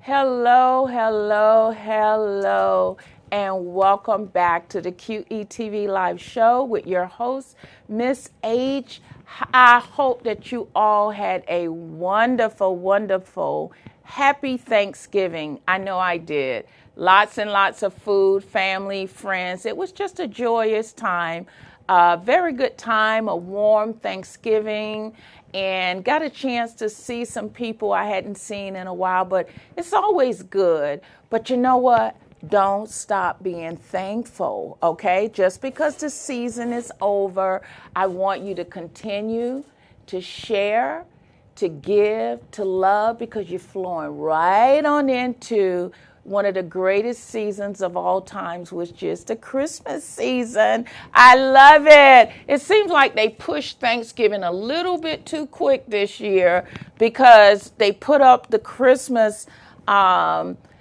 Hello, hello, hello, and welcome back to the QetvLive show with your host, Miss H. I hope that you all had a wonderful, wonderful, happy Thanksgiving. I know I did. Lots and lots of food, family, friends. It was just a joyous time. Very good time, a warm Thanksgiving, and got a chance to see some people I hadn't seen in a while, but it's always good. But you know what? Don't stop being thankful, okay? Just because the season is over, I want you to continue to share, to give, to love, because you're flowing right on into one of the greatest seasons of all times, which is the Christmas season. I love it. It seems like they pushed Thanksgiving a little bit too quick this year because they put up the Christmas decors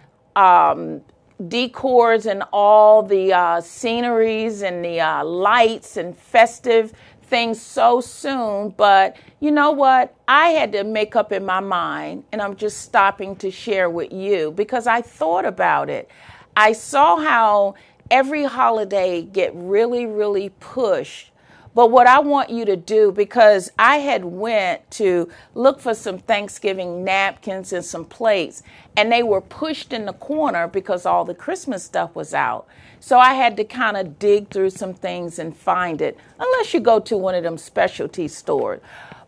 and all the sceneries and the lights and festive things so soon. But you know what? I had to make up in my mind, and I'm just stopping to share with you because I thought about it. I saw how every holiday get really, really pushed. But what I want you to do, because I had went to look for some Thanksgiving napkins and some plates, and they were pushed in the corner because all the Christmas stuff was out. So I had to kind of dig through some things and find it, unless you go to one of them specialty stores.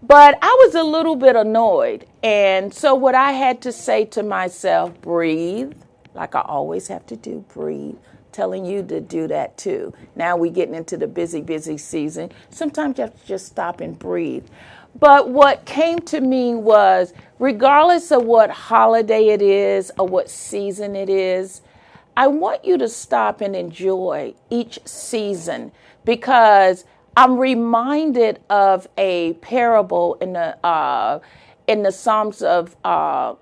But I was a little bit annoyed. And so what I had to say to myself, breathe, like I always have to do, breathe. Telling you to do that too. Now we're getting into the busy, busy season. Sometimes you have to just stop and breathe. But what came to me was, regardless of what holiday it is or what season it is, I want you to stop and enjoy each season, because I'm reminded of a parable in the Psalms of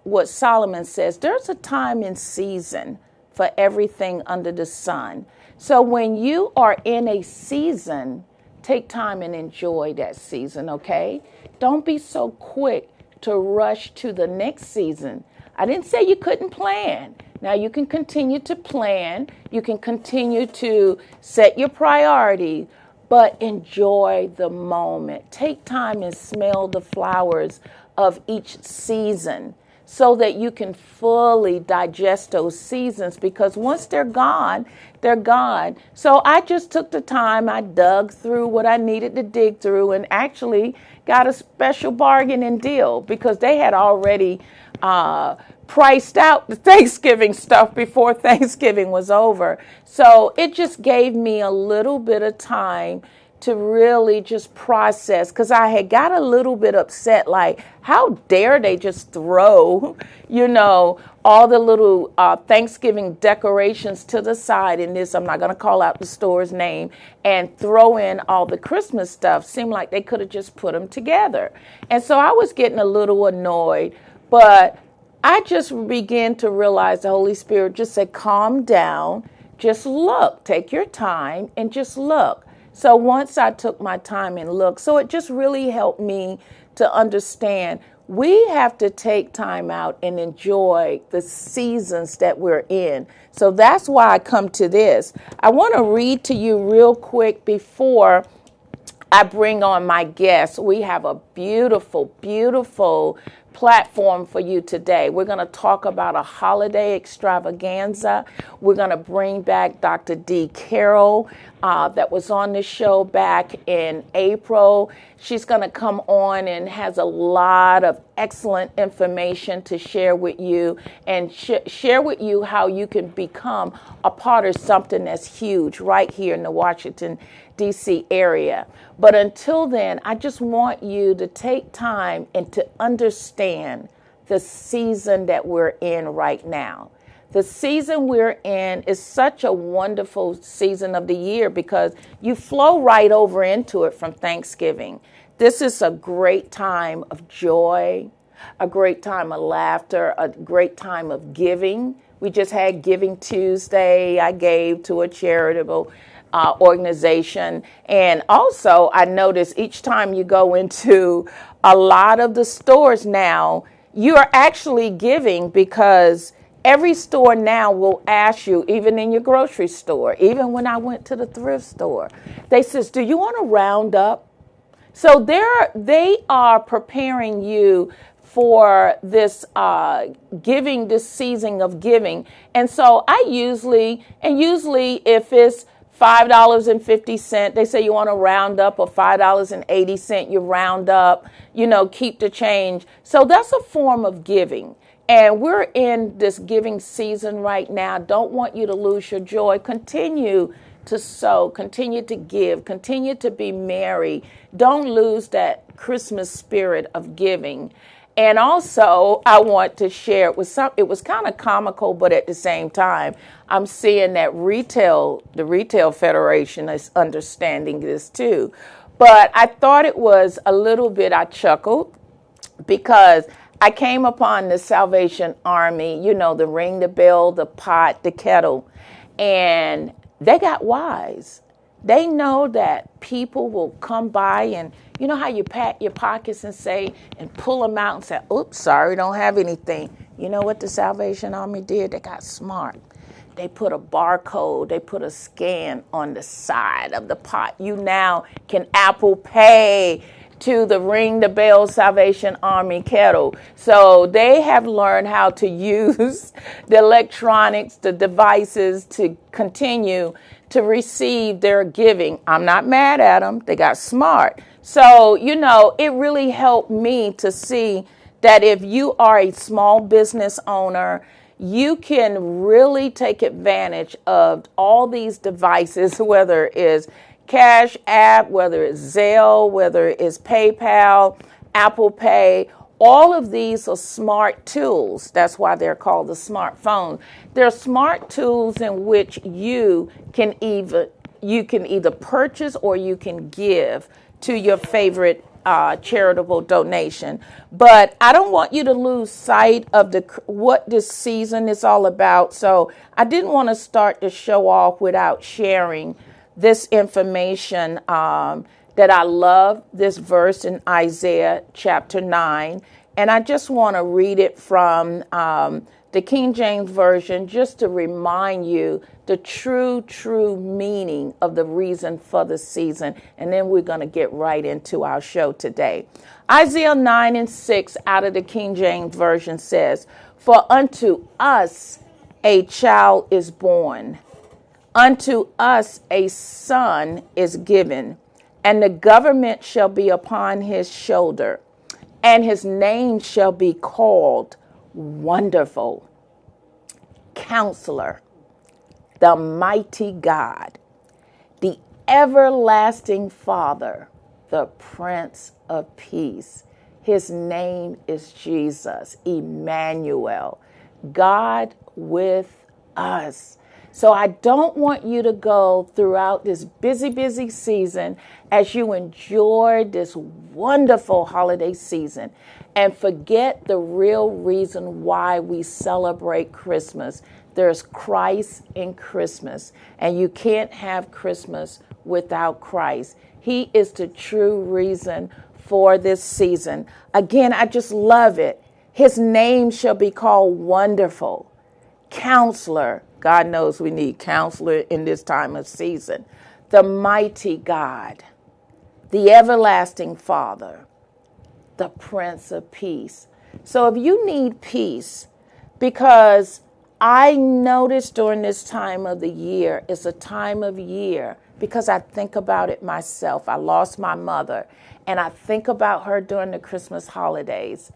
what Solomon says. There's a time and season for everything under the sun. So when you are in a season, take time and enjoy that season, okay? Don't be so quick to rush to the next season. I didn't say you couldn't plan. Now you can continue to plan. You can continue to set your priorities, but enjoy the moment. Take time and smell the flowers of each season, so that you can fully digest those seasons, because once they're gone, they're gone. So I just took the time, I dug through what I needed to dig through, and actually got a special bargain and deal, because they had already priced out the Thanksgiving stuff before Thanksgiving was over. So it just gave me a little bit of time to really just process, because I had got a little bit upset, like, how dare they just throw, all the little Thanksgiving decorations to the side in this, I'm not going to call out the store's name, and throw in all the Christmas stuff. Seemed like they could have just put them together. And so I was getting a little annoyed, but I just began to realize the Holy Spirit just said, calm down, just look, take your time and just look. So once I took my time and looked, so it just really helped me to understand we have to take time out and enjoy the seasons that we're in. So that's why I come to this. I want to read to you real quick before I bring on my guests. We have a beautiful, beautiful platform for you today. We're going to talk about a holiday extravaganza. We're going to bring back Dr. D. Carroll that was on the show back in April. She's going to come on and has a lot of excellent information to share with you and share with you how you can become a part of something that's huge right here in the Washington, D.C. area. But until then, I just want you to take time and to understand the season that we're in right now. The season we're in is such a wonderful season of the year because you flow right over into it from Thanksgiving. This is a great time of joy, a great time of laughter, a great time of giving. We just had Giving Tuesday. I gave to a charitable organization. And also, I noticed each time you go into a lot of the stores now, you are actually giving because every store now will ask you, even in your grocery store, even when I went to the thrift store, they says, do you want to round up? So they are preparing you for this giving, this season of giving. And so usually if it's $5.50, they say you want to round up, or $5.80, you round up, keep the change. So that's a form of giving. And we're in this giving season right now. Don't want you to lose your joy. Continue to sow, continue to give, continue to be merry. Don't lose that Christmas spirit of giving. And also, I want to share it was kind of comical, but at the same time, I'm seeing that the Retail Federation is understanding this too. But I thought it was a little bit, I chuckled because I came upon the Salvation Army, the ring, the bell, the pot, the kettle, and they got wise. They know that people will come by and you know how you pat your pockets and pull them out and say, oops, sorry, don't have anything. You know what the Salvation Army did? They got smart. They put a barcode, they put a scan on the side of the pot. You now can Apple Pay to the Ring the Bell Salvation Army kettle. So they have learned how to use the electronics, the devices to continue to receive their giving. I'm not mad at them. They got smart. So, it really helped me to see that if you are a small business owner, you can really take advantage of all these devices, whether it's Cash App, whether it's Zelle, whether it's PayPal, Apple Pay. All of these are smart tools. That's why they're called the smartphone. They're smart tools in which you can either purchase or you can give to your favorite charitable donation. But I don't want you to lose sight of what this season is all about. So I didn't want to start the show off without sharing this information that I love this verse in Isaiah chapter 9. And I just want to read it from the King James Version just to remind you the true meaning of the reason for the season. And then we're going to get right into our show today. Isaiah 9:6 out of the King James Version says, "For unto us a child is born, unto us a son is given, and the government shall be upon his shoulder, and his name shall be called Wonderful, Counselor, the Mighty God, the Everlasting Father, the Prince of Peace." His name is Jesus, Emmanuel, God with us. So I don't want you to go throughout this busy season as you enjoy this wonderful holiday season and forget the real reason why we celebrate Christmas. There's Christ in Christmas, and you can't have Christmas without Christ. He is the true reason for this season. Again, I just love it. His name shall be called Wonderful, Counselor. God knows we need counselor in this time of season. The Mighty God, the Everlasting Father, the Prince of Peace. So if you need peace, because I noticed during this time of the year, it's a time of year, because I think about it myself. I lost my mother, and I think about her during the Christmas holidays.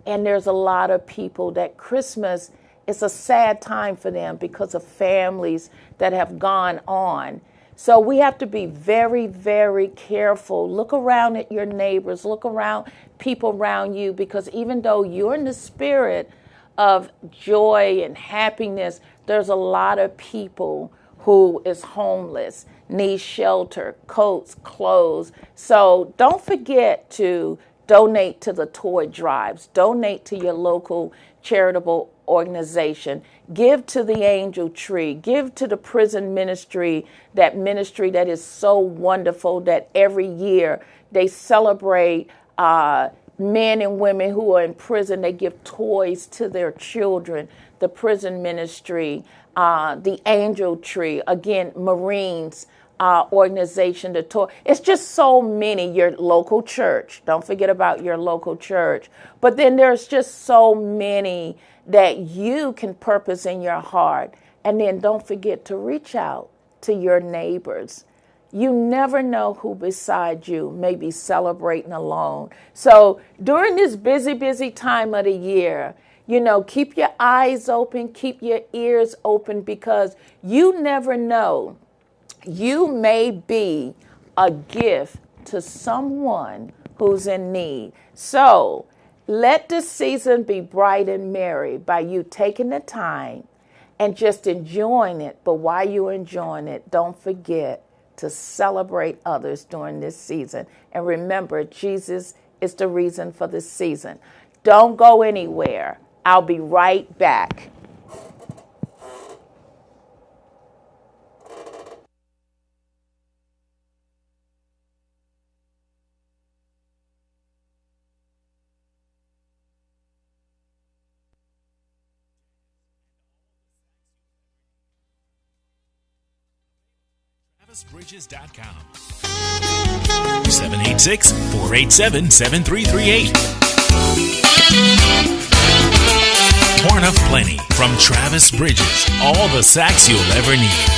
And there's a lot of people that Christmas is a sad time for them because of families that have gone on. So we have to be very, very careful. Look around at your neighbors, look around people around you, because even though you're in the spirit of joy and happiness, there's a lot of people who is homeless, need shelter, coats, clothes. So don't forget to donate to the toy drives, donate to your local charitable organization, give to the Angel Tree, give to the prison ministry that is so wonderful that every year they celebrate men and women who are in prison. They give toys to their children, the prison ministry, the Angel Tree, again, Marines organization, the toy. It's just so many. Your local church. Don't forget about your local church. But then there's just so many that you can purpose in your heart. And then don't forget to reach out to your neighbors. You never know who beside you may be celebrating alone. So during this busy time of the year, keep your eyes open, keep your ears open, because you never know. You may be a gift to someone who's in need. So let this season be bright and merry by you taking the time and just enjoying it. But while you're enjoying it, don't forget to celebrate others during this season. And remember, Jesus is the reason for this season. Don't go anywhere. I'll be right back. TravisBridges.com 786-487-7338. Horn of Plenty from Travis Bridges. All the sax you'll ever need.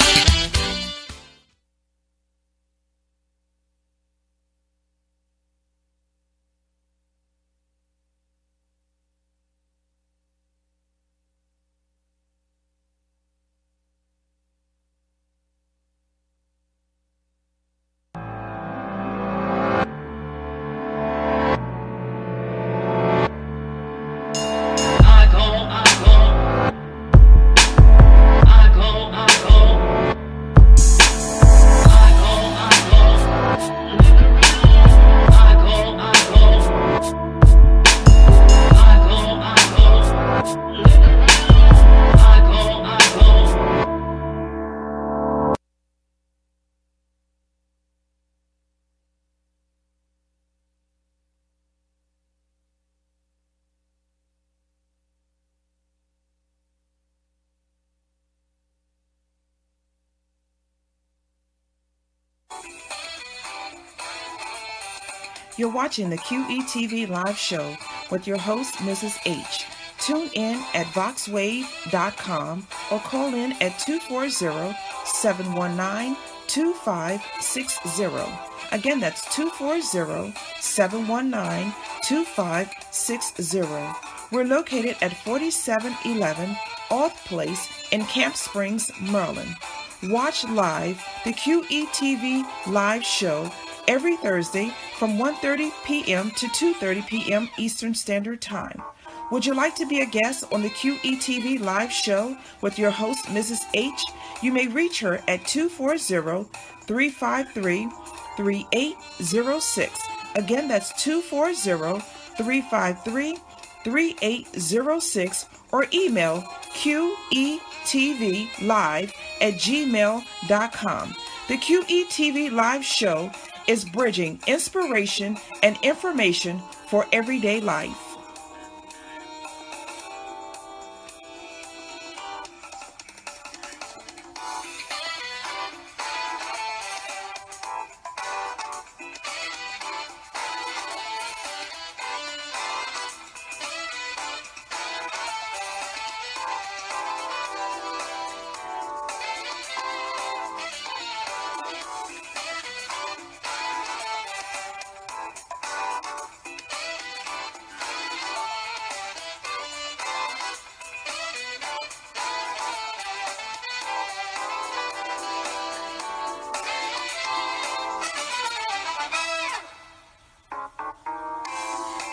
You're watching the QetvLive live show with your host, Mrs. H. Tune in at voxwave.com or call in at 240-719-2560. Again, that's 240-719-2560. We're located at 4711 Auth Place in Camp Springs, Maryland. Watch live the QetvLive live show every Thursday from 1:30 p.m. to 2:30 p.m. Eastern Standard Time. Would you like to be a guest on the QetvLive live show with your host, Mrs. H? You may reach her at 240-353-3806. Again, that's 240-353-3806, or email QetvLive@gmail.com. The QetvLive live show is bridging inspiration and information for everyday life.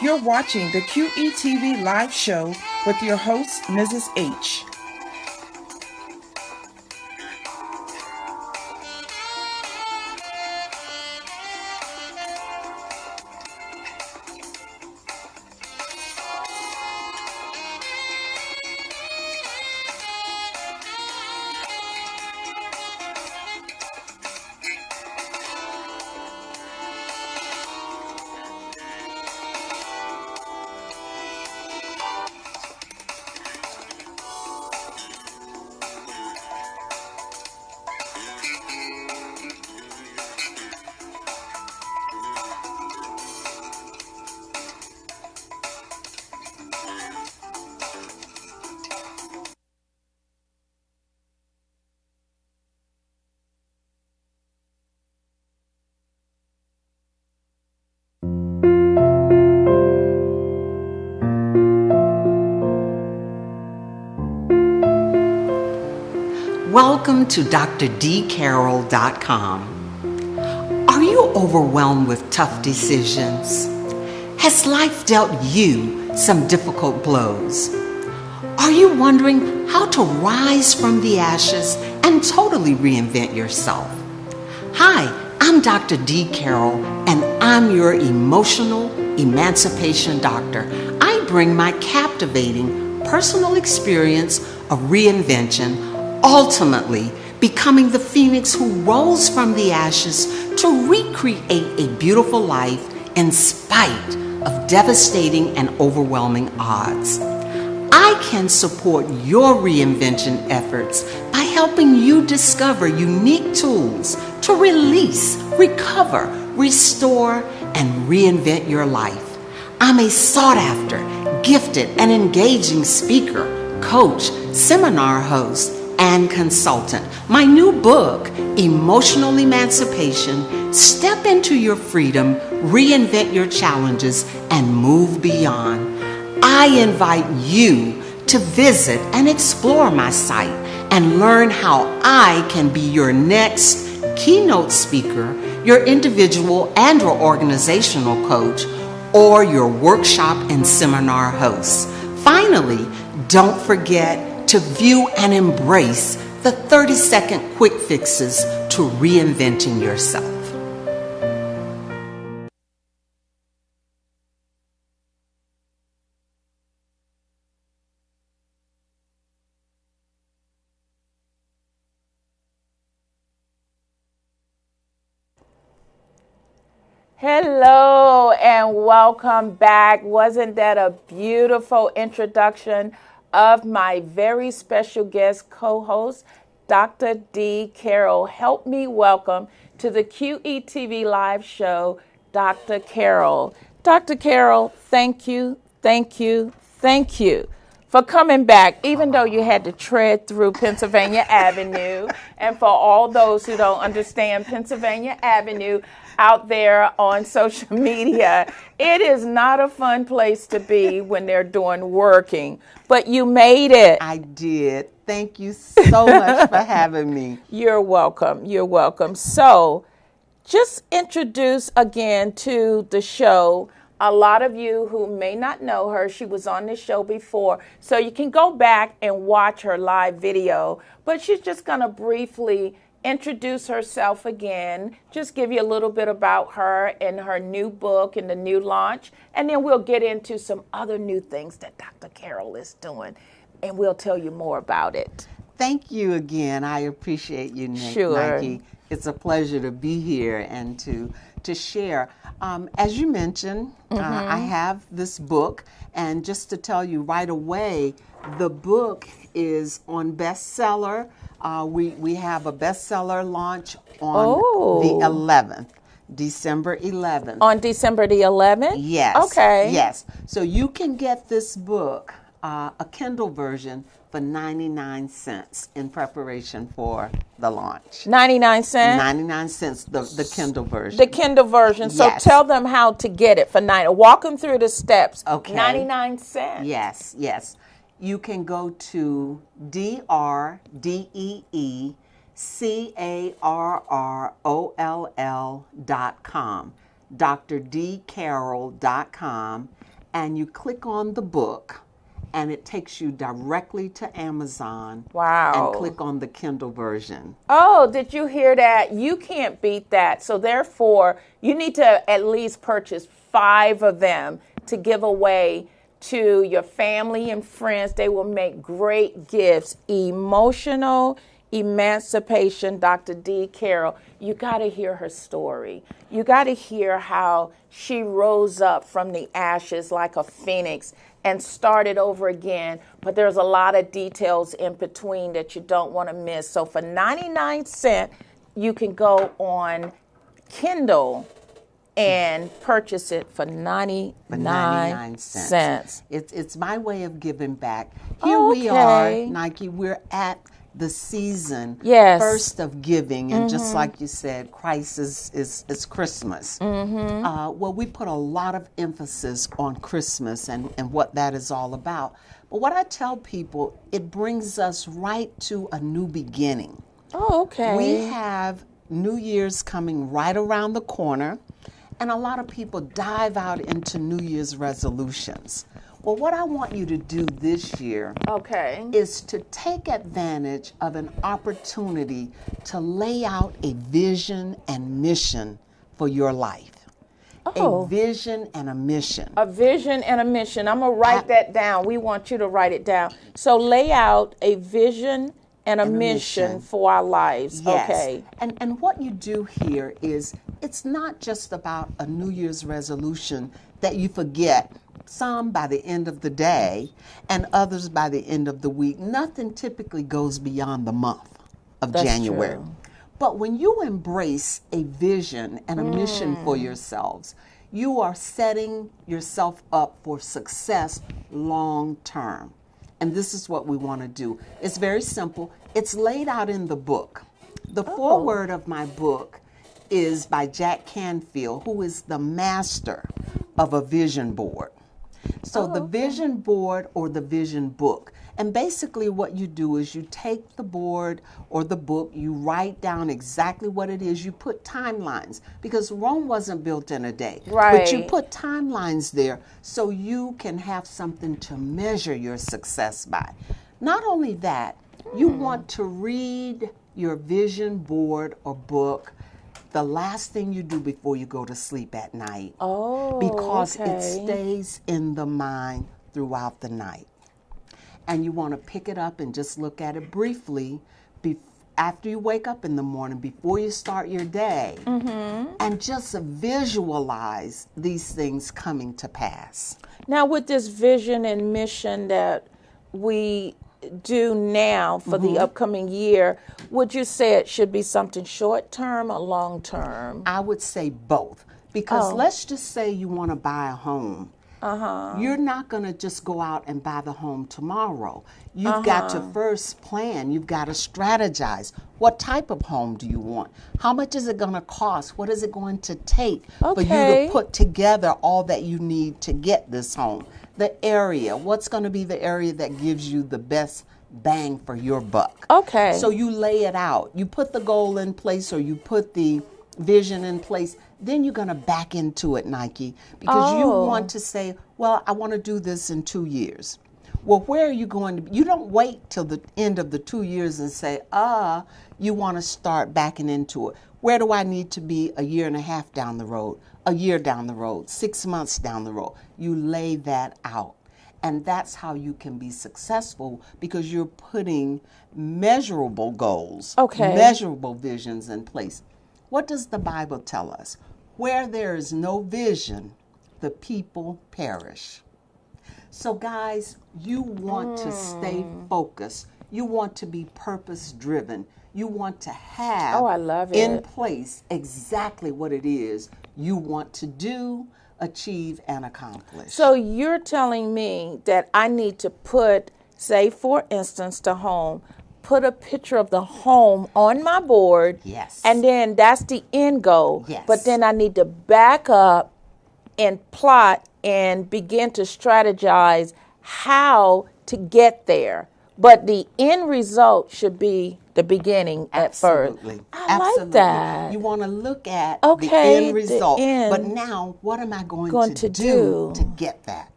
You're watching the QeTV live show with your host, Mrs. H. Welcome to drdcarroll.com. Are you overwhelmed with tough decisions? Has life dealt you some difficult blows? Are you wondering how to rise from the ashes and totally reinvent yourself? Hi, I'm Dr. D. Carroll, and I'm your emotional emancipation doctor. I bring my captivating personal experience of reinvention, ultimately becoming the phoenix who rose from the ashes to recreate a beautiful life in spite of devastating and overwhelming odds. I can support your reinvention efforts by helping you discover unique tools to release, recover, restore, and reinvent your life. I'm a sought-after, gifted, and engaging speaker, coach, seminar host, and consultant. My new book, Emotional Emancipation, Step into Your Freedom, Reinvent Your Challenges, and Move Beyond. I invite you to visit and explore my site and learn how I can be your next keynote speaker, your individual and or organizational coach, or your workshop and seminar host. Finally, don't forget to view and embrace the 30-second quick fixes to reinventing yourself. Hello and welcome back. Wasn't that a beautiful introduction of my very special guest co-host, Dr. D. Carroll? Help me welcome to the QeTV live show, Dr. Carroll. Dr. Carroll, thank you for coming back, even though you had to tread through Pennsylvania Avenue. And for all those who don't understand Pennsylvania Avenue out there on social media, it is not a fun place to be when they're doing working, but you made it. I did. Thank you so much for having me. You're welcome. You're welcome. So just introduce again to the show. A lot of you who may not know her, she was on this show before, so you can go back and watch her live video, but she's just going to briefly introduce herself again, just give you a little bit about her and her new book and the new launch, and then we'll get into some other new things that Dr. Carroll is doing, and we'll tell you more about it. Thank you again. I appreciate you, Sure. Nike. It's a pleasure to be here and to share. As you mentioned, I have this book, and just to tell you right away, the book is on bestseller. We have a bestseller launch on the 11th, December 11th. On December the 11th? Yes. Okay. Yes. So you can get this book, a Kindle version, for 99 cents in preparation for the launch. 99 cents? 99 cents, the Kindle version. The Kindle version. So Yes. tell them how to get it for walk them through the steps. Okay. 99 cents. Yes, yes. You can go to DRDEECARROLL.com, DrDCarroll.com, and you click on the book, and it takes you directly to Amazon. Wow. And click on the Kindle version. Oh, did you hear that? You can't beat that. So therefore, you need to at least purchase 5 of them to give away to your family and friends. They will make great gifts. Emotional Emancipation, Dr. D. Carroll. You got to hear her story. You got to hear how she rose up from the ashes like a phoenix and started over again. But there's a lot of details in between that you don't want to miss. So for 99 cents, you can go on Kindle and purchase it for 99 cents. It's my way of giving back. Here we are, Nike. We're at the season, first of giving, and just like you said, Christ is Christmas. Well, we put a lot of emphasis on Christmas and what that is all about. But what I tell people, it brings us right to a new beginning. Oh, okay. We have New Year's coming right around the corner, and a lot of people dive out into New Year's resolutions. Well, what I want you to do this year is to take advantage of an opportunity to lay out a vision and mission for your life. A vision and a mission. A vision and a mission. I'm going to write that down. We want you to write it down. So lay out a vision and a mission for our lives. Yes. Okay. And what you do here is it's not just about a New Year's resolution that you forget. Some by the end of the day and others by the end of the week. Nothing typically goes beyond the month of January. True. But when you embrace a vision and a mission for yourselves, you are setting yourself up for success long term. And this is what we want to do. It's very simple. It's laid out in the book. The foreword of my book is by Jack Canfield, who is the master of a vision board. So the vision board or the vision book. And basically what you do is you take the board or the book, you write down exactly what it is. You put timelines because Rome wasn't built in a day. Right. But you put timelines there so you can have something to measure your success by. Not only that, you want to read your vision board or book the last thing you do before you go to sleep at night. Because it stays in the mind throughout the night. And you want to pick it up and just look at it briefly after you wake up in the morning, before you start your day, and just visualize these things coming to pass. Now, with this vision and mission that we do now for the upcoming year, would you say it should be something short term or long term? I would say both. Because let's just say you want to buy a home. You're not going to just go out and buy the home tomorrow. You've got to first plan. You've got to strategize. What type of home do you want? How much is it going to cost? What is it going to take for you to put together all that you need to get this home? The area. What's going to be the area that gives you the best bang for your buck? Okay. So you lay it out. You put the goal in place or you put the vision in place. Then you're going to back into it, Nike, because you want to say, well, I want to do this in 2 years. Well, where are you going to be? You don't wait till the end of the 2 years and say, you want to start backing into it. Where do I need to be a year and a half down the road, a year down the road, 6 months down the road? You lay that out. And that's how you can be successful because you're putting measurable goals, measurable visions in place. What does the Bible tell us? Where there is no vision, the people perish. So guys, you want to stay focused. You want to be purpose-driven. You want to have in place exactly what it is you want to do, achieve, and accomplish. So you're telling me that I need to put, say for instance, the home, put a picture of the home on my board. Yes. And then that's the end goal. Yes. But then I need to back up and plot and begin to strategize how to get there. But the end result should be the beginning at first. I like that. You want to look at the end result. But now, what am I going to do to get that?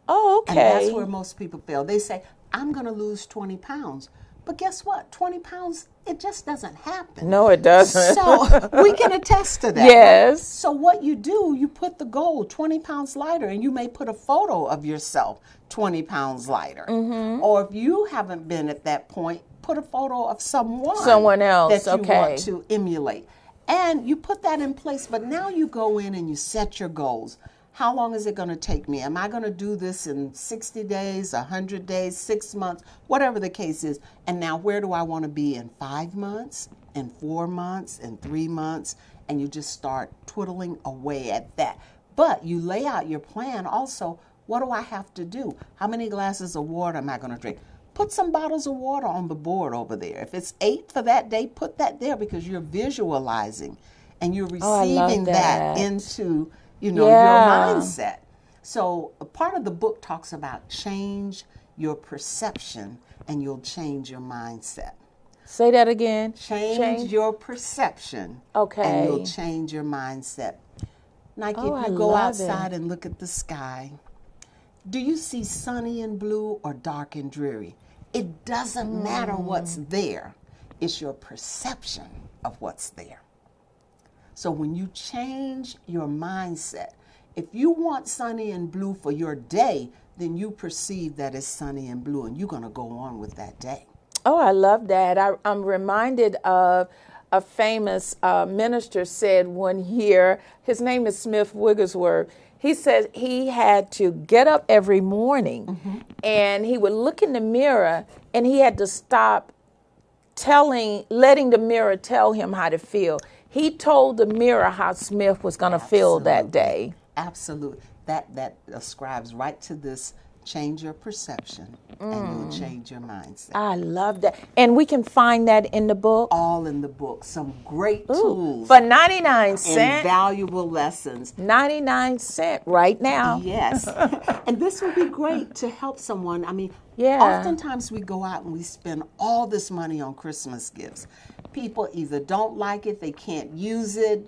Oh, And that's okay. where most people fail. They say, I'm going to lose 20 pounds. But guess what? 20 pounds, it just doesn't happen. No, it doesn't. So we can attest to that. Yes. Right? So what you do, you put the goal 20 pounds lighter, and you may put a photo of yourself 20 pounds lighter. Or if you haven't been at that point, put a photo of someone else, that you okay. want to emulate. And you put that in place, but now you go in and you set your goals. How long is it going to take me? Am I going to do this in 60 days, 100 days, 6 months, whatever the case is? And now where do I want to be in 5 months, in 4 months, in 3 months? And you just start twiddling away at that. But you lay out your plan also. What do I have to do? How many glasses of water am I going to drink? Put some bottles of water on the board over there. If it's 8 for that day, put that there, because you're visualizing and you're receiving that into your mindset. So a part of the book talks about change your perception and you'll change your mindset. Say that again. Change your perception, Okay. and you'll change your mindset. Like Oh, if I you go love outside it. and look at the sky, do you see sunny and blue or dark and dreary? It doesn't matter what's there. It's your perception of what's there. So when you change your mindset, if you want sunny and blue for your day, then you perceive that it's sunny and blue, and you're going to go on with that day. Oh, I love that. I'm reminded of a famous minister said one year, his name is Smith Wigglesworth. He said he had to get up every morning and he would look in the mirror and he had to stop letting the mirror tell him how to feel. He told the mirror how Smith was going to feel that day. Absolutely. That ascribes right to this. Change your perception and you'll change your mindset. I love that. And we can find that in the book? All in the book. Some great tools. For 99 and cents. valuable lessons. 99 cents right now. Yes. And this would be great to help someone. I mean, Yeah. oftentimes we go out and we spend all this money on Christmas gifts. People either don't like it, they can't use it,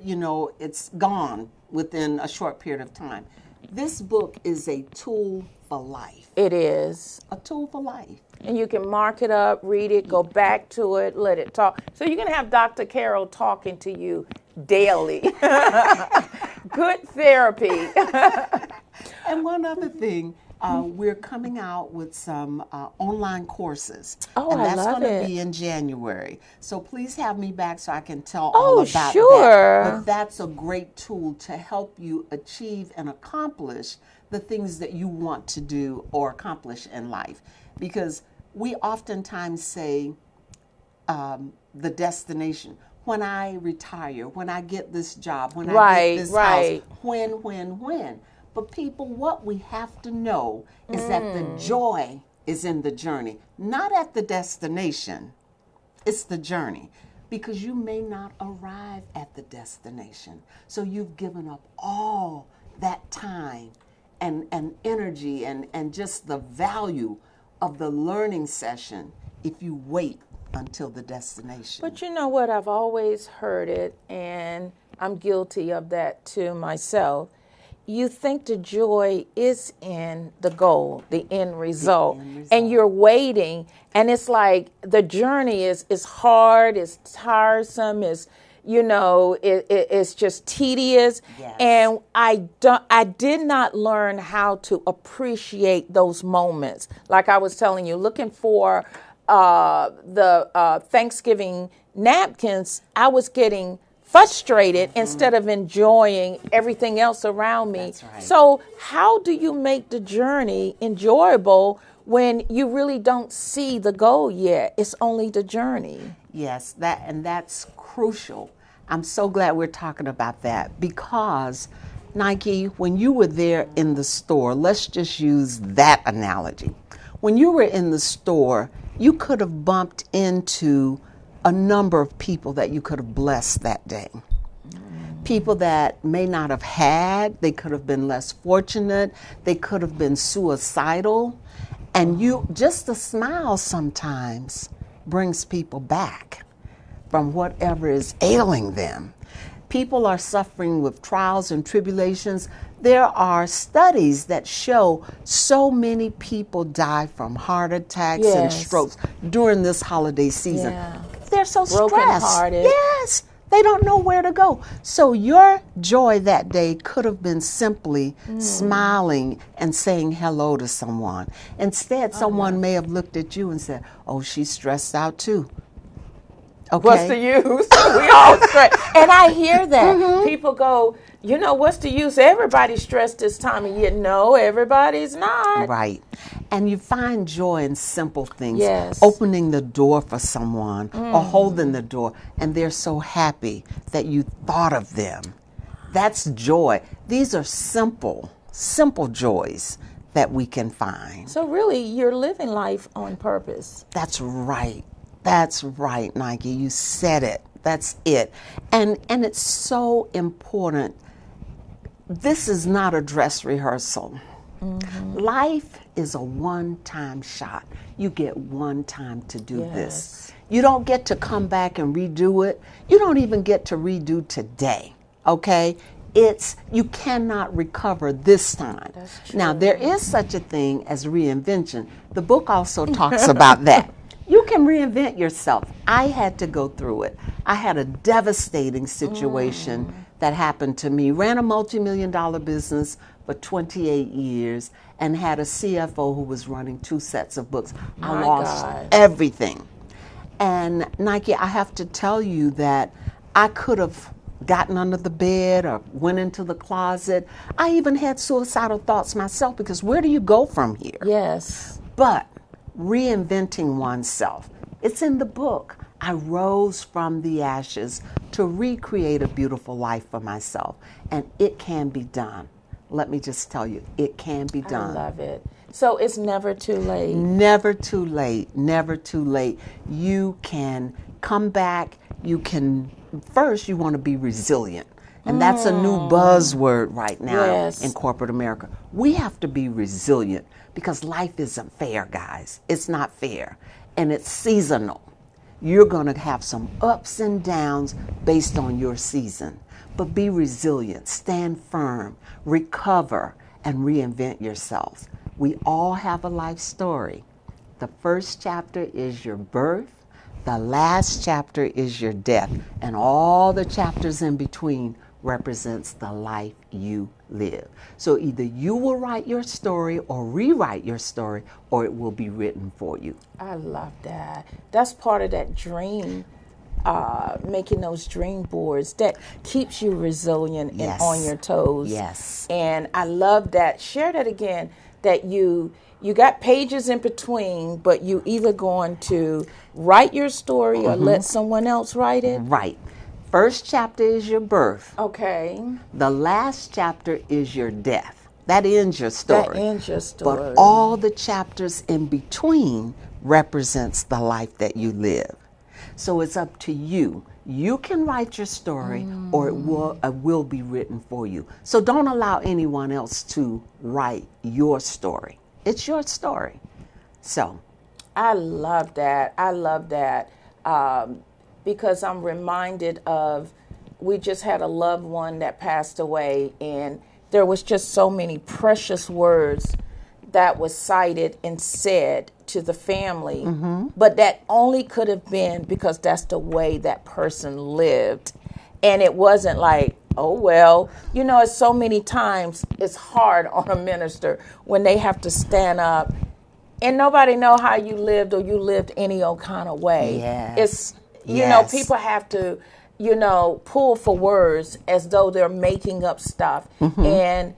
it's gone within a short period of time. This book is a tool for life. It is. A tool for life. And you can mark it up, read it, go back to it, let it talk. So you're going to have Dr. Carroll talking to you daily. Good therapy. And one other thing, we're coming out with some online courses. Oh, and I that's love going to it. be in January. So please have me back so I can tell all about sure. that. But that's a great tool to help you achieve and accomplish the things that you want to do or accomplish in life. Because we oftentimes say the destination. When I retire, when I get this job, when I get this house, when. But people, what we have to know is that the joy is in the journey, not at the destination. It's the journey. Because you may not arrive at the destination. So you've given up all that time and energy and just the value of the learning session if you wait until the destination. But you know what? I've always heard it, and I'm guilty of that too myself. You think the joy is in the goal, the end result, and you're waiting, and it's like the journey is hard, it's tiresome, it's just tedious. Yes. And I did not learn how to appreciate those moments. Like I was telling you, looking for the Thanksgiving napkins, I was getting frustrated instead of enjoying everything else around me. That's right. So how do you make the journey enjoyable when you really don't see the goal yet? It's only the journey. Yes, that's crucial. I'm so glad we're talking about that because, Nike, when you were there in the store, let's just use that analogy. When you were in the store, you could have bumped into a number of people that you could have blessed that day. People that may not have had, they could have been less fortunate, they could have been suicidal. And just a smile sometimes brings people back from whatever is ailing them. people are suffering with trials and tribulations. There are studies that show so many people die from heart attacks and Yes. strokes during this holiday season. Yeah. They're so stressed. Brokenhearted. Yes. They don't know where to go. So your joy that day could have been simply smiling and saying hello to someone. Instead, someone may have looked at you and said, oh, she's stressed out too. Okay. What's the use? We all stress. And I hear that. People go, you know, what's the use? Everybody's stressed this time of year. No, everybody's not. Right. And you find joy in simple things. Yes. Opening the door for someone or holding the door, and they're so happy that you thought of them. That's joy. These are simple joys that we can find. So really, you're living life on purpose. That's right. That's right, Nike. You said it. That's it. And it's so important. This is not a dress rehearsal. Life is a one-time shot. You get one time to do this. You don't get to come back and redo it. You don't even get to redo today, okay? You cannot recover this time. That's true. Now, there is such a thing as reinvention. The book also talks about that. You can reinvent yourself. I had to go through it. I had a devastating situation that happened to me. Ran a multi-million-dollar business for 28 years and had a CFO who was running 2 sets of books. I My lost God. everything. And Nike, I have to tell you that I could have gotten under the bed or went into the closet. I even had suicidal thoughts myself, because where do you go from here? Yes. But reinventing oneself, it's in the book. I rose from the ashes to recreate a beautiful life for myself, and it can be done. Let me just tell you, it can be done. I love it. So it's never too late. Never too late. Never too late. You can come back. You can, first, you want to be resilient. And that's a new buzzword right now Yes. in corporate America. We have to be resilient because life isn't fair, guys. It's not fair. And it's seasonal. You're going to have some ups and downs based on your season. But be resilient, stand firm, recover, and reinvent yourselves. We all have a life story. The first chapter is your birth. The last chapter is your death. And all the chapters in between represents the life you live. So either you will write your story or rewrite your story, or it will be written for you. I love that. That's part of that dream, making those dream boards that keeps you resilient and Yes. on your toes. Yes. And I love that. Share that again, that you got pages in between, but you either going to write your story or let someone else write it. Right. First chapter is your birth. Okay. The last chapter is your death. That ends your story. That ends your story. But all the chapters in between represents the life that you live. So it's up to you. You can write your story, or it will be written for you. So don't allow anyone else to write your story. It's your story. So I love that. I love that. Because I'm reminded of, we just had a loved one that passed away, and there was just so many precious words that was cited and said to the family, but that only could have been because that's the way that person lived. And it wasn't like, oh, well, you know, it's so many times it's hard on a minister when they have to stand up and nobody know how you lived, or you lived any old kind of way. Yes. It's, you know, people have to, you know, pull for words as though they're making up stuff. And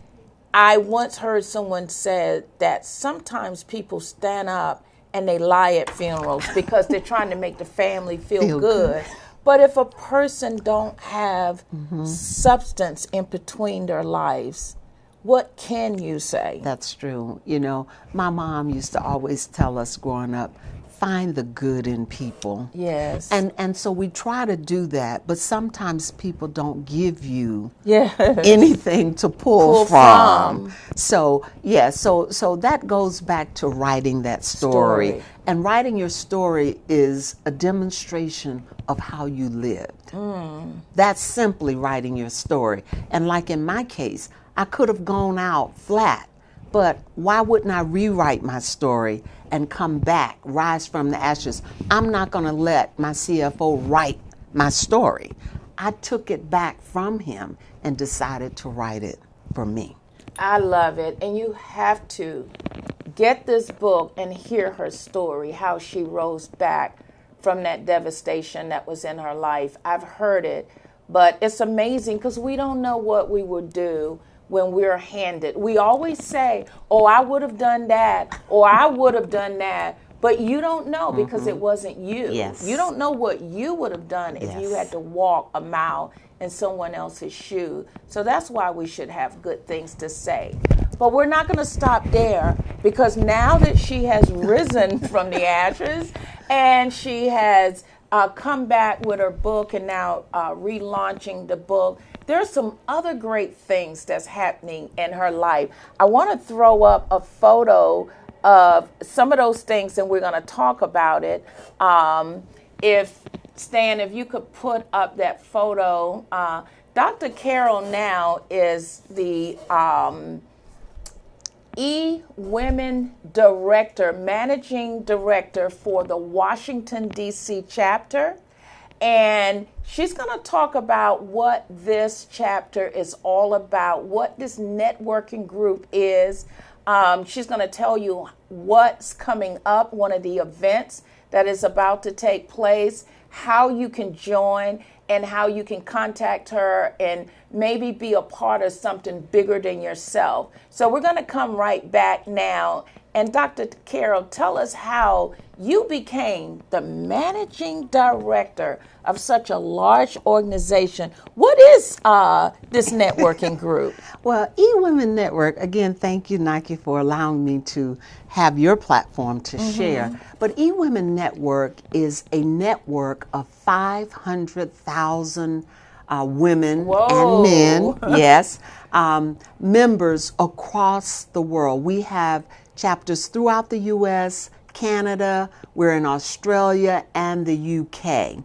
I once heard someone said that sometimes people stand up and they lie at funerals because they're trying to make the family feel good. But if a person don't have substance in between their lives, what can you say? that's true. You know, my mom used to always tell us growing up, find the good in people. Yes. And so we try to do that, but sometimes people don't give you Yes. anything to pull from. So so that goes back to writing that story. And writing your story is a demonstration of how you lived. That's simply writing your story. And like in my case, I could have gone out flat, but why wouldn't I rewrite my story and come back, rise from the ashes? I'm not going to let my CFO write my story. I took it back from him and decided to write it for me. I love it. And you have to get this book and hear her story, how she rose back from that devastation that was in her life. I've heard it, but it's amazing because we don't know what we would do when we're handed. We always say, oh, I would have done that, or I would have done that, but you don't know because it wasn't you. Yes. You don't know what you would have done if you had to walk a mile in someone else's shoe. So that's why we should have good things to say. But we're not going to stop there, because now that she has risen from the ashes and she has come back with her book and now relaunching the book, there's some other great things that's happening in her life. I want to throw up a photo of some of those things, and we're going to talk about it. If Stan, if you could put up that photo. Dr. Carroll now is the E-Women Director, Managing Director for the Washington, D.C. chapter. And she's going to talk about what this chapter is all about, what this networking group is. She's going to tell you what's coming up, one of the events that is about to take place, how you can join, and how you can contact her and maybe be a part of something bigger than yourself. So we're going to come right back now. And Dr. Carroll, tell us how you became the managing director of such a large organization. What is this networking group? Well, E-Women Network, again, thank you, Nike, for allowing me to have your platform to share. But E-Women Network is a network of 500,000 women and men, yes, members across the world. We have chapters throughout the U.S., Canada, we're in Australia, and the UK.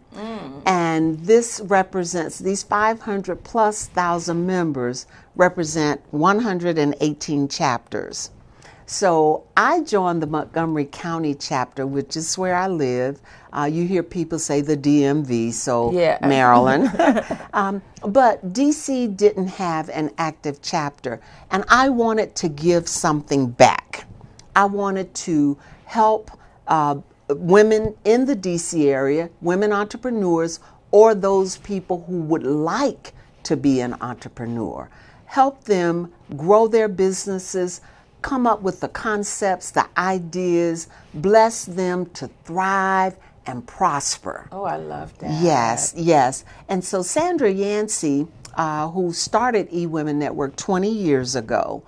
And this represents, these 500 plus thousand members represent 118 chapters. So I joined the Montgomery County chapter, which is where I live. You hear people say the DMV, so Maryland. But DC didn't have an active chapter, and I wanted to give something back. I wanted to help women in the DC area, women entrepreneurs, or those people who would like to be an entrepreneur. Help them grow their businesses, come up with the concepts, the ideas, bless them to thrive and prosper. Oh, I love that. Yes, yes. And so Sandra Yancey, who started E-Women Network 20 years ago,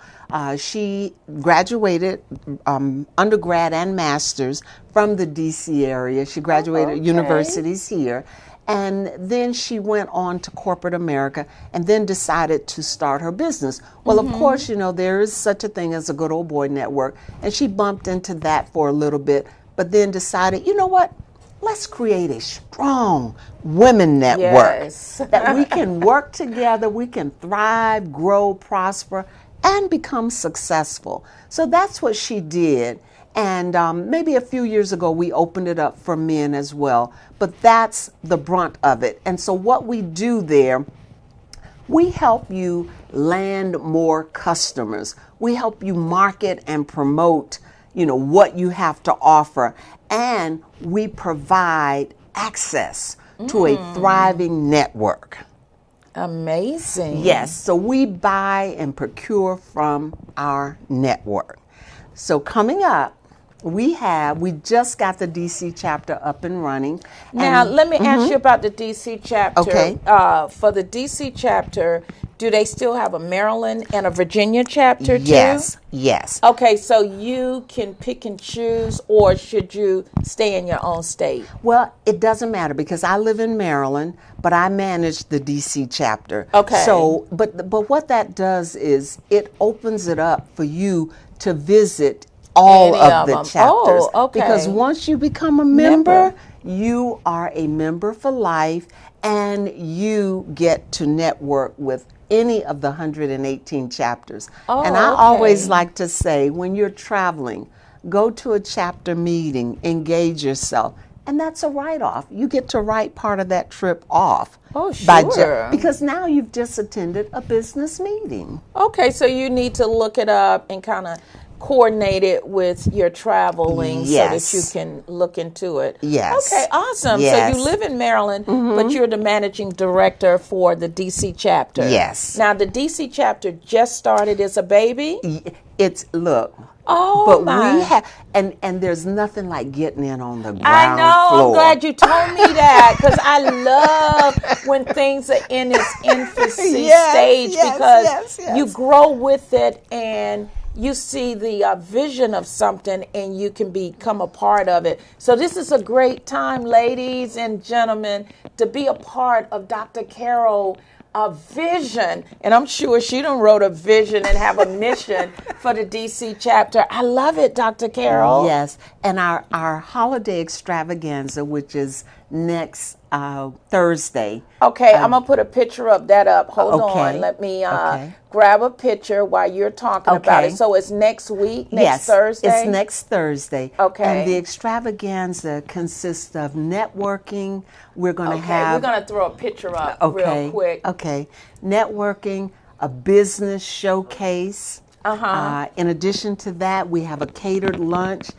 she graduated undergrad and master's from the DC area. She graduated universities here. And then she went on to corporate America and then decided to start her business. Well, of course, you know, there is such a thing as a good old boy network. And she bumped into that for a little bit, but then decided, you know what? Let's create a strong women network that we can work together, we can thrive, grow, prosper, and become successful. So that's what she did. And maybe a few years ago, we opened it up for men as well. But that's the brunt of it. And so what we do there, we help you land more customers. We help you market and promote, you know, what you have to offer. And we provide access to a thriving network. Amazing. Yes, so we buy and procure from our network. So coming up, We just got the DC chapter up and running. Now, let me ask you about the DC chapter. Okay. For the DC chapter, do they still have a Maryland and a Virginia chapter too? Yes. Okay, so you can pick and choose, or should you stay in your own state? Well, it doesn't matter because I live in Maryland, but I manage the DC chapter. Okay. So, but what that does is it opens it up for you to visit all Any of the them. chapters. Oh, okay. Because once you become a member, you are a member for life, and you get to network with any of the 118 chapters. And I always like to say, when you're traveling, go to a chapter meeting, engage yourself, and that's a write-off. You get to write part of that trip off. Oh, sure. Because now you've just attended a business meeting. Okay, so you need to look it up and kind of coordinate it with your traveling so that you can look into it. Yes. Okay, awesome. Yes. So you live in Maryland, but you're the managing director for the DC chapter. Yes. Now, the DC chapter just started as a baby? But we have, and there's nothing like getting in on the ground I know. floor. I'm glad you told me that, because I love when things are in its infancy stage, because you grow with it and you see the vision of something and you can become a part of it. So this is a great time, ladies and gentlemen, to be a part of Dr. Carroll. A vision, and I'm sure she done wrote a vision and have a mission for the DC chapter. I love it, Dr. Carroll. Yes, and our holiday extravaganza, which is next Thursday. Okay, I'm gonna put a picture of that up. Hold Okay. on, let me grab a picture while you're talking about it. So it's next week, next Thursday? It's next Thursday. Okay. And the extravaganza consists of networking. We're going to have... we're going to throw a picture up real quick. Okay. Networking, a business showcase. In addition to that, we have a catered lunch.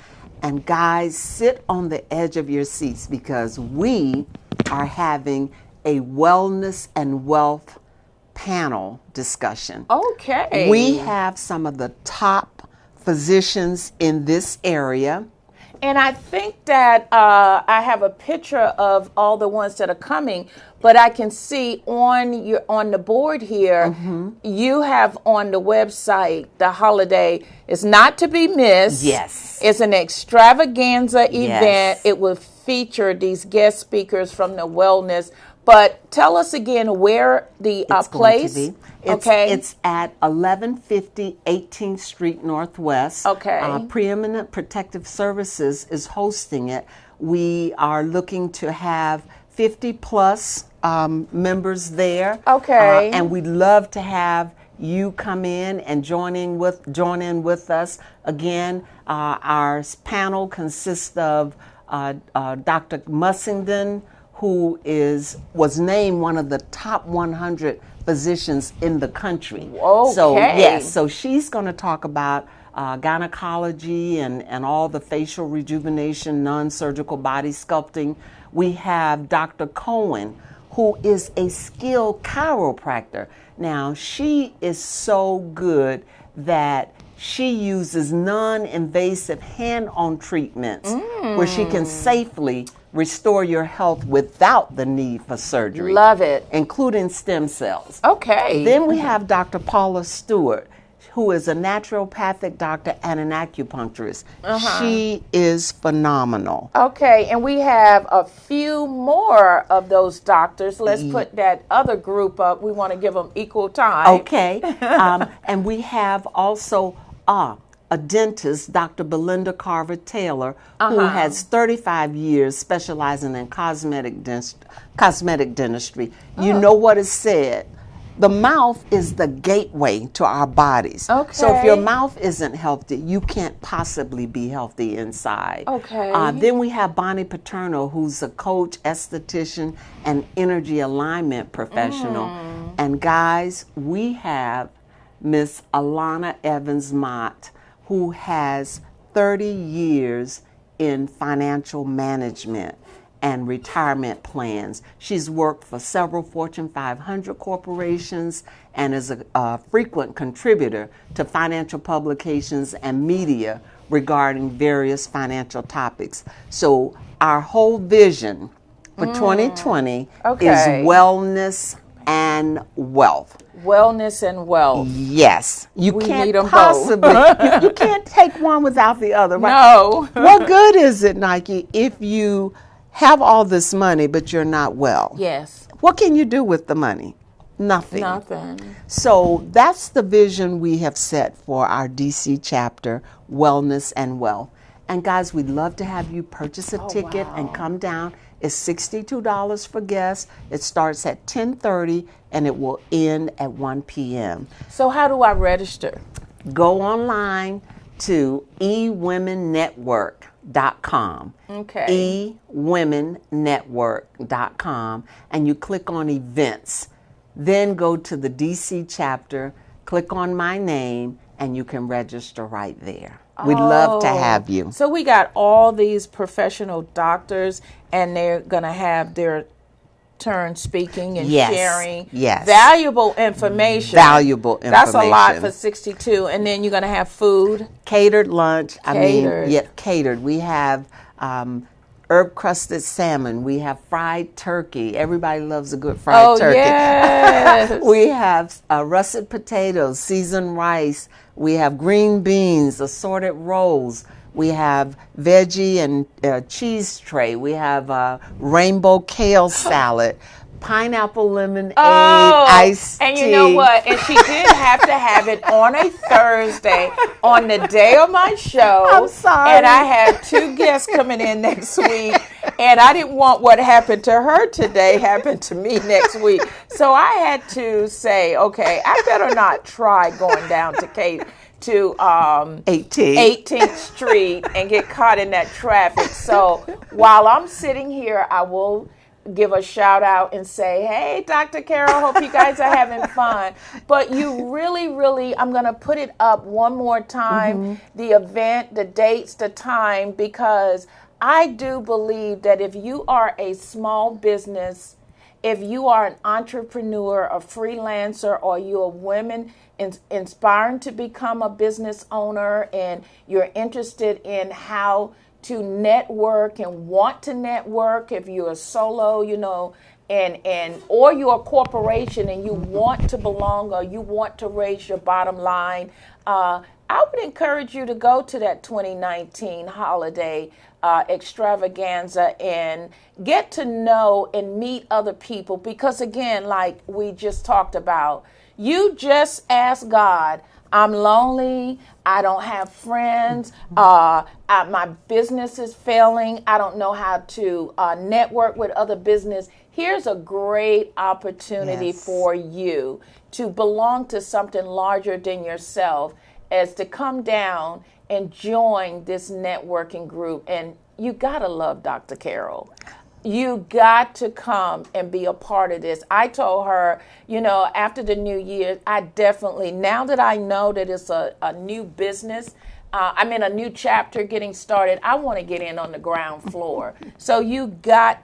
And guys, sit on the edge of your seats because we are having a wellness and wealth panel discussion. Okay. We have some of the top physicians in this area. And I think that I have a picture of all the ones that are coming, but I can see on the board here, you have on the website, the holiday is not to be missed. Yes. It's an extravaganza event. Yes. It will feature these guest speakers from the wellness. But tell us again where the place. Going to be. It's at 1150 18th Street Northwest. Okay. Preeminent Protective Services is hosting it. We are looking to have 50 plus members there. Okay. And we'd love to have you come in and join in with us. Again, our panel consists of Dr. Mussington, who was named one of the top 100 physicians in the country. Okay. So she's going to talk about gynecology and all the facial rejuvenation, non-surgical body sculpting. We have Dr. Cohen, who is a skilled chiropractor. Now, she is so good that she uses non-invasive hand-on treatments where she can safely restore your health without the need for surgery. Love it. Including stem cells. Okay. Then we have Dr. Paula Stewart, who is a naturopathic doctor and an acupuncturist. She is phenomenal. Okay, and we have a few more of those doctors. Let's put that other group up. We want to give them equal time. Okay. And we have also a dentist, Dr. Belinda Carver Taylor, who has 35 years specializing in cosmetic dentistry. You know what is said. The mouth is the gateway to our bodies. Okay. So if your mouth isn't healthy, you can't possibly be healthy inside. Okay. Then we have Bonnie Paterno, who's a coach, esthetician, and energy alignment professional. And guys, we have Miss Alana Evans-Mott, who has 30 years in financial management and retirement plans. She's worked for several Fortune 500 corporations and is a frequent contributor to financial publications and media regarding various financial topics. So our whole vision for 2020 is wellness and wealth. Wellness and wealth. Yes. You We can't need 'em possibly, you can't take one without the other, right? No. What good is it, Nike, if you have all this money but you're not well? Yes. What can you do with the money? Nothing. Nothing. So that's the vision we have set for our DC chapter, Wellness and Wealth. And guys, we'd love to have you purchase a ticket and come down. It's $62 for guests. It starts at 10:30 and it will end at 1 p.m. So how do I register? Go online to eWomenNetwork.com. Okay. eWomenNetwork.com, and you click on events. Then go to the DC chapter, click on my name, and you can register right there. We'd love to have you. So we got all these professional doctors, and they're going to have their turn speaking and sharing valuable information. That's a lot for 62. And then you're going to have food. Catered lunch. Catered. Catered. We have herb crusted salmon. We have fried turkey. Everybody loves a good fried turkey. Yes. We have russet potatoes, seasoned rice. We have green beans, assorted rolls. We have veggie and cheese tray. We have rainbow kale salad, pineapple lemonade, iced tea. And you know what? And she did have to have it on a Thursday, on the day of my show. I'm sorry. And I had 2 guests coming in next week. And I didn't want what happened to her today happen to me next week. So I had to say, okay, I better not try going down to 18th Street and get caught in that traffic. So while I'm sitting here, I will give a shout out and say, hey, Dr. Carroll, hope you guys are having fun. But you really, I'm going to put it up one more time, the event, the dates, the time, because I do believe that if you are a small business, if you are an entrepreneur, a freelancer, or you're a woman inspiring to become a business owner and you're interested in how to network and want to network, if you're a solo, or you're a corporation and you want to belong or you want to raise your bottom line, I would encourage you to go to that 2019 holiday extravaganza and get to know and meet other people, because again, like we just talked about, you just ask God, I'm lonely, I don't have friends, my business is failing, I don't know how to network with other business. Here's a great opportunity for you to belong to something larger than yourself, as to come down and join this networking group. And you gotta love Dr. Carroll. You got to come and be a part of this. I told her, after the new year, I definitely, now that I know that it's a new business, I'm in a new chapter getting started, I want to get in on the ground floor. So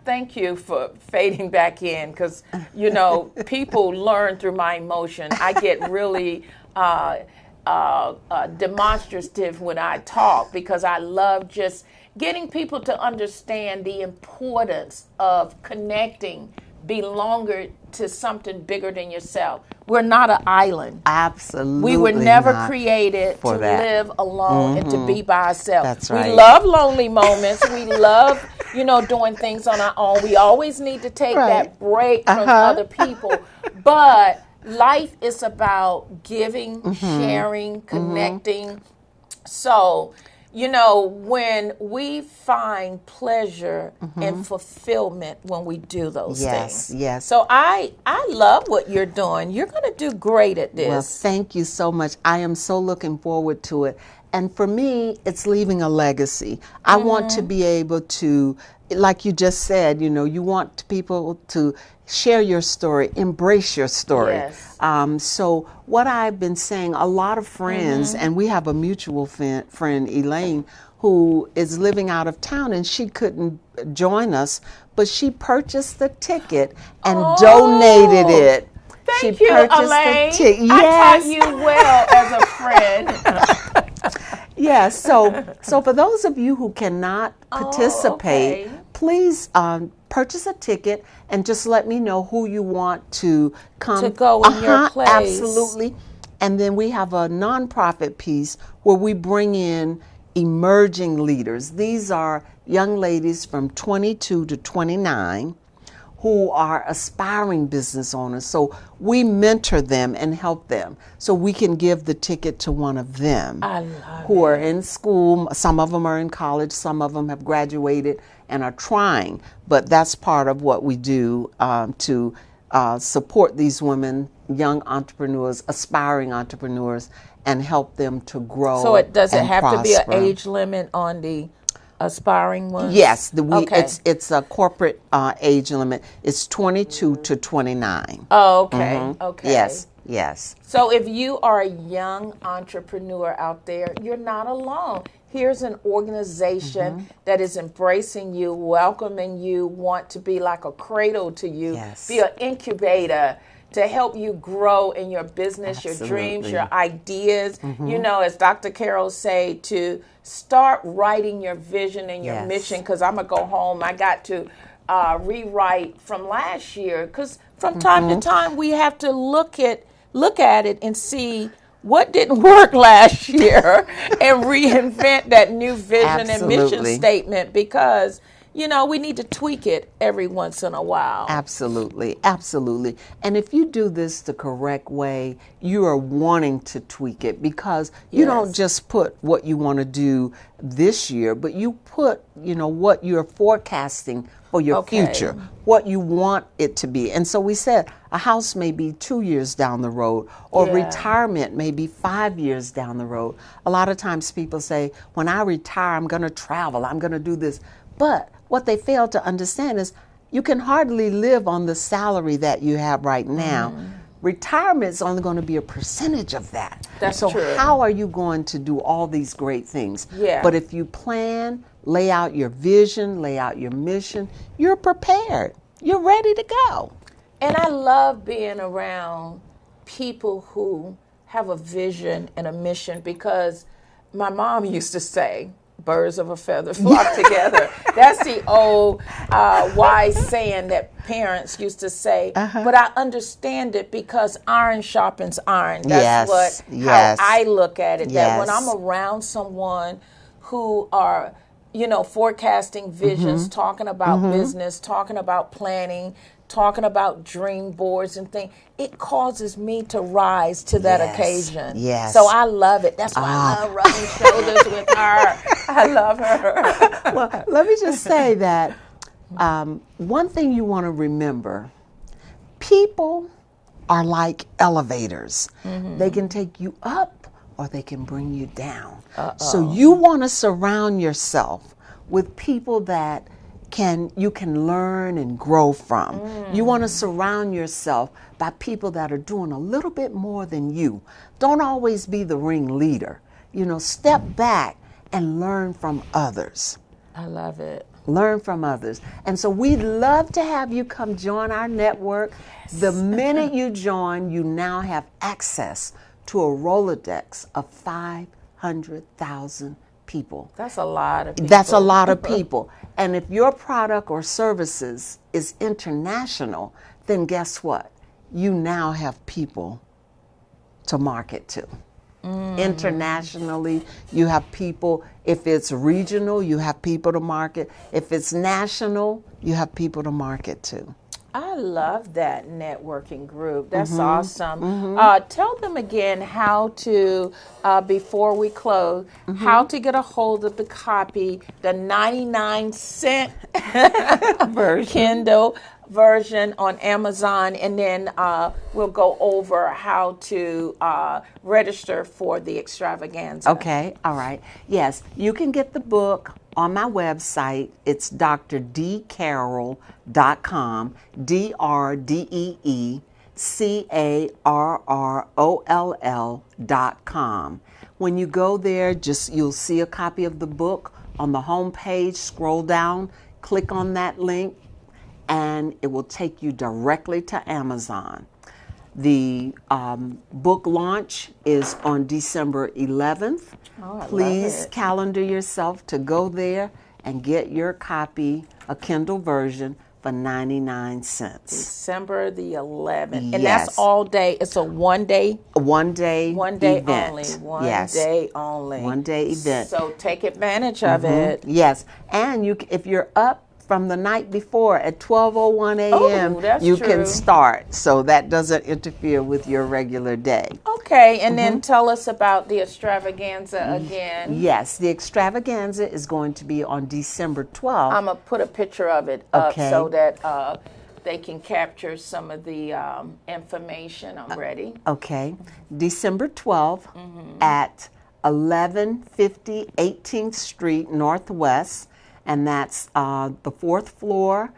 thank you for fading back in, because, people learn through my emotion. I get really demonstrative when I talk, because I love just getting people to understand the importance of connecting, belonging to something bigger than yourself. We're not an island. Absolutely. We were never created to live alone and to be by ourselves. That's right. We love lonely moments. We love, doing things on our own. We always need to take that break from other people. But life is about giving, sharing, connecting. So, when we find pleasure and fulfillment when we do those things. Yes. So I love what you're doing. You're going to do great at this. Well, thank you so much. I am so looking forward to it. And for me, it's leaving a legacy. I want to be able to, like you just said, you want people to share your story, embrace your story. Yes. So what I've been saying, a lot of friends, and we have a mutual friend, Elaine, who is living out of town, and she couldn't join us, but she purchased the ticket and donated it. Thank you, Elaine. I taught you well as a friend. Yeah, so for those of you who cannot participate, okay. please purchase a ticket and just let me know who you want to come. To go in your place. Absolutely. And then we have a nonprofit piece where we bring in emerging leaders. These are young ladies from 22 to 29 who are aspiring business owners. So we mentor them and help them. So we can give the ticket to one of them who are in school. Some of them are in college. Some of them have graduated and are trying. But that's part of what we do to support these women, young entrepreneurs, aspiring entrepreneurs, and help them to grow. So it doesn't and have prosper. to be an age limit on the aspiring ones? Yes, okay. it's a corporate age limit. It's 22 to 29. Oh, okay. Okay. Yes. So if you are a young entrepreneur out there, you're not alone. Here's an organization that is embracing you, welcoming you, want to be like a cradle to you, be an incubator to help you grow in your business, your dreams, your ideas. You know, as Dr. Carroll say, to start writing your vision and your mission, because I'm going to go home. I got to rewrite from last year, because from time to time we have to look at it and see what didn't work last year and reinvent that new vision and mission statement, because you know, we need to tweak it every once in a while. Absolutely. And if you do this the correct way, you are wanting to tweak it, because you don't just put what you want to do this year, but you put, you know, what you're forecasting for your future, what you want it to be. And so we said a house may be 2 years down the road, or retirement may be 5 years down the road. A lot of times people say, when I retire, I'm going to travel, I'm going to do this. But what they fail to understand is you can hardly live on the salary that you have right now. Retirement is only going to be a percentage of that. That's so true. How are you going to do all these great things? Yeah. But if you plan, lay out your vision, lay out your mission, you're prepared. You're ready to go. And I love being around people who have a vision and a mission, because my mom used to say, birds of a feather flock together. That's the old wise saying that parents used to say. But I understand it, because iron sharpens iron. That's how I look at it. That when I'm around someone who are, you know, forecasting visions, talking about business, talking about planning, talking about dream boards and things, it causes me to rise to that occasion. So I love it. That's why I love rubbing shoulders with her. I love her. Well, let me just say that one thing you want to remember, people are like elevators. They can take you up or they can bring you down. So you want to surround yourself with people that you can learn and grow from. You want to surround yourself by people that are doing a little bit more than you. Don't always be the ringleader. You know, step back and learn from others. I love it. Learn from others. And so we'd love to have you come join our network. The minute you join, you now have access to a Rolodex of 500,000 people. That's a lot of people. That's a lot of people. And if your product or services is international, then guess what? You now have people to market to. Internationally, you have people. If it's regional, you have people to market. If it's national, you have people to market to. I love that networking group. That's awesome. Tell them again how to, before we close, how to get a hold of the copy, the 99-cent Kindle version on Amazon, and then we'll go over how to register for the extravaganza. Okay, all right. Yes, you can get the book on my website. It's drdcarroll.com, DRDECARROLL.com. When you go there, you'll see a copy of the book on the home page. Scroll down, click on that link, and it will take you directly to Amazon. The book launch is on December 11th. Oh, I Please love it. calendar yourself to go there and get your copy, a Kindle version, for 99 cents. December the 11th. And Yes. that's all day. It's a one day One day event. only. One Yes. day only. One day event. So take advantage of it. Yes, and if you're up from the night before at 12:01 a.m., Oh, that's you true. can start, so that doesn't interfere with your regular day. Okay, and then tell us about the extravaganza again. Yes, the extravaganza is going to be on December 12th. I'm going to put a picture of it up Okay. so that they can capture some of the information. I'm ready. Okay, December 12th at 1150 18th Street Northwest, and that's the 4th floor.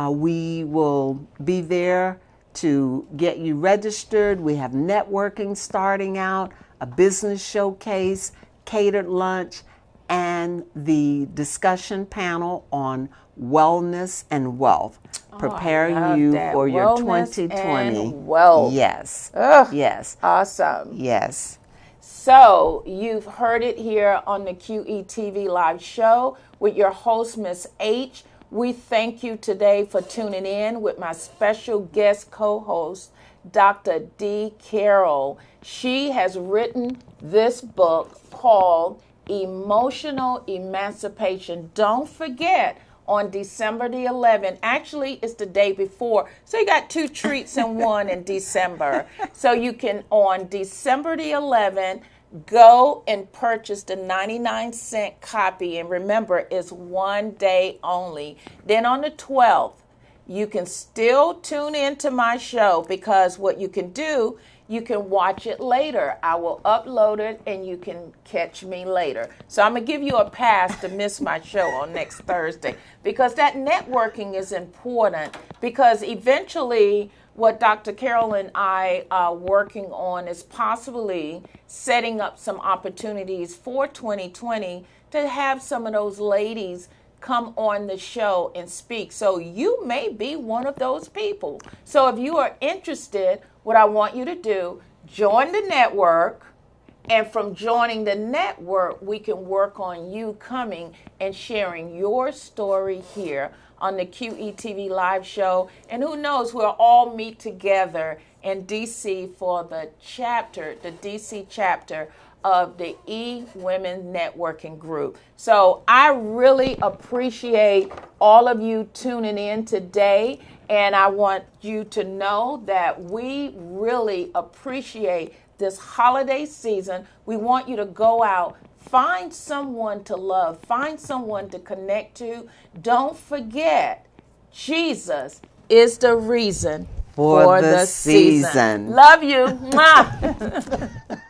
We will be there to get you registered. We have networking starting out, a business showcase, catered lunch, and the discussion panel on wellness and wealth, preparing love you that. for your Wellness 2020. and wealth. Yes. Ugh, Yes. awesome. Yes. So you've heard it here on the QeTV Live show with your host, Miss H. We thank you today for tuning in with my special guest co-host, Dr. D. Carroll. She has written this book called Emotional Emancipation. Don't forget, on December the 11th, actually it's the day before, so you got two treats in one in December. So you can, on December the 11th, go and purchase the 99-cent copy, and remember, it's one day only. Then on the 12th, you can still tune into my show, because what you can do, you can watch it later. I will upload it and you can catch me later. So I'm going to give you a pass to miss my show on next Thursday, because that networking is important, because eventually what Dr. Carroll and I are working on is possibly setting up some opportunities for 2020 to have some of those ladies come on the show and speak. So you may be one of those people. So if you are interested, what I want you to do, join the network, and from joining the network, we can work on you coming and sharing your story here on the QeTV Live show. And who knows, we'll all meet together in DC for the DC chapter of the E-Women Networking Group. So I really appreciate all of you tuning in today, and I want you to know that we really appreciate this holiday season. We want you to go out, find someone to love, find someone to connect to. Don't forget, Jesus is the reason For the season. season. Love you. Mwah.